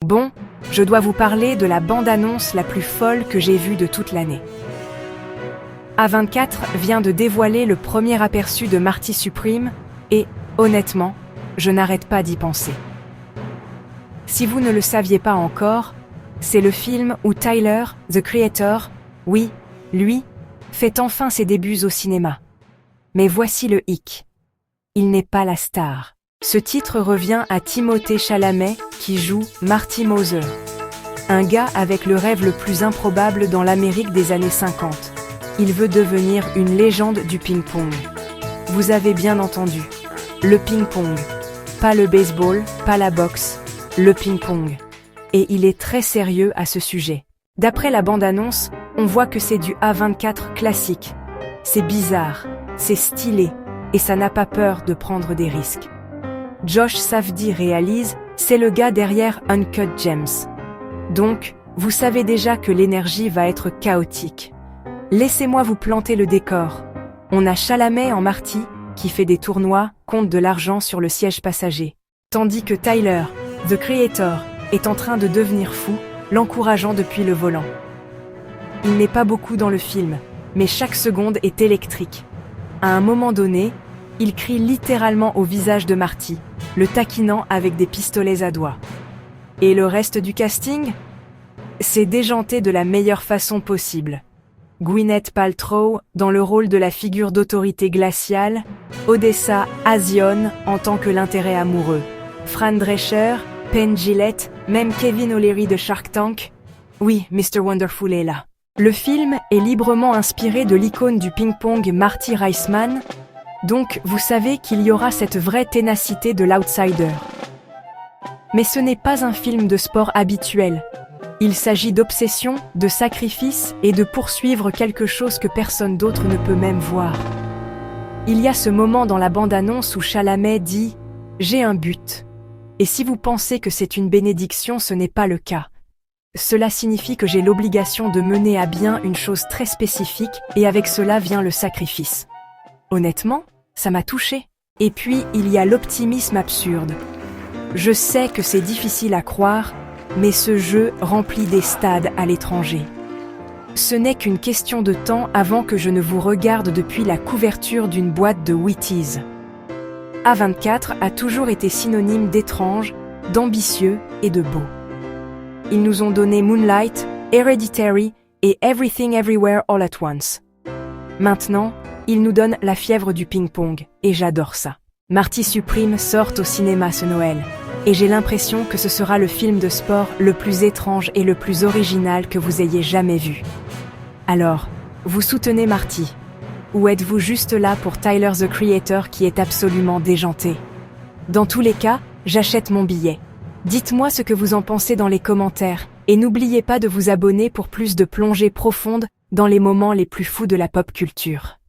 Bon, je dois vous parler de la bande-annonce la plus folle que j'ai vue de toute l'année. A24 vient de dévoiler le premier aperçu de Marty Supreme et, honnêtement, je n'arrête pas d'y penser. Si vous ne le saviez pas encore, c'est le film où Tyler, the Creator, oui, lui, fait enfin ses débuts au cinéma. Mais voici le hic. Il n'est pas la star. Ce titre revient à Timothée Chalamet qui joue Marty Moser. Un gars avec le rêve le plus improbable dans l'Amérique des années 50. Il veut devenir une légende du ping-pong. Vous avez bien entendu. Le ping-pong. Pas le baseball, pas la boxe. Le ping-pong. Et il est très sérieux à ce sujet. D'après la bande-annonce, on voit que c'est du A24 classique. C'est bizarre, c'est stylé, et ça n'a pas peur de prendre des risques. Josh Safdie réalise, c'est le gars derrière Uncut Gems. Donc, vous savez déjà que l'énergie va être chaotique. Laissez-moi vous planter le décor. On a Chalamet en Marty, qui fait des tournois, compte de l'argent sur le siège passager. Tandis que Tyler, the Creator, est en train de devenir fou, l'encourageant depuis le volant. Il n'est pas beaucoup dans le film, mais chaque seconde est électrique. À un moment donné, il crie littéralement au visage de Marty, le taquinant avec des pistolets à doigts. Et le reste du casting ? C'est déjanté de la meilleure façon possible. Gwyneth Paltrow dans le rôle de la figure d'autorité glaciale, Odessa Azion en tant que l'intérêt amoureux, Fran Drescher, Penn Jillette, même Kevin O'Leary de Shark Tank. Oui, Mr. Wonderful est là. Le film est librement inspiré de l'icône du ping-pong Marty Reisman, donc vous savez qu'il y aura cette vraie ténacité de l'outsider. Mais ce n'est pas un film de sport habituel. Il s'agit d'obsession, de sacrifice et de poursuivre quelque chose que personne d'autre ne peut même voir. Il y a ce moment dans la bande-annonce où Chalamet dit « J'ai un but ». Et si vous pensez que c'est une bénédiction, ce n'est pas le cas. Cela signifie que j'ai l'obligation de mener à bien une chose très spécifique et avec cela vient le sacrifice. Honnêtement, ça m'a touchée. Et puis, il y a l'optimisme absurde. Je sais que c'est difficile à croire, mais ce jeu remplit des stades à l'étranger. Ce n'est qu'une question de temps avant que je ne vous regarde depuis la couverture d'une boîte de Wheaties. A24 a toujours été synonyme d'étrange, d'ambitieux et de beau. Ils nous ont donné Moonlight, Hereditary et Everything Everywhere All at Once. Maintenant, ils nous donnent la fièvre du ping-pong, et j'adore ça. Marty Supreme sort au cinéma ce Noël, et j'ai l'impression que ce sera le film de sport le plus étrange et le plus original que vous ayez jamais vu. Alors, vous soutenez Marty ? Ou êtes-vous juste là pour Tyler the Creator qui est absolument déjanté ? Dans tous les cas, j'achète mon billet. Dites-moi ce que vous en pensez dans les commentaires, et n'oubliez pas de vous abonner pour plus de plongées profondes dans les moments les plus fous de la pop culture.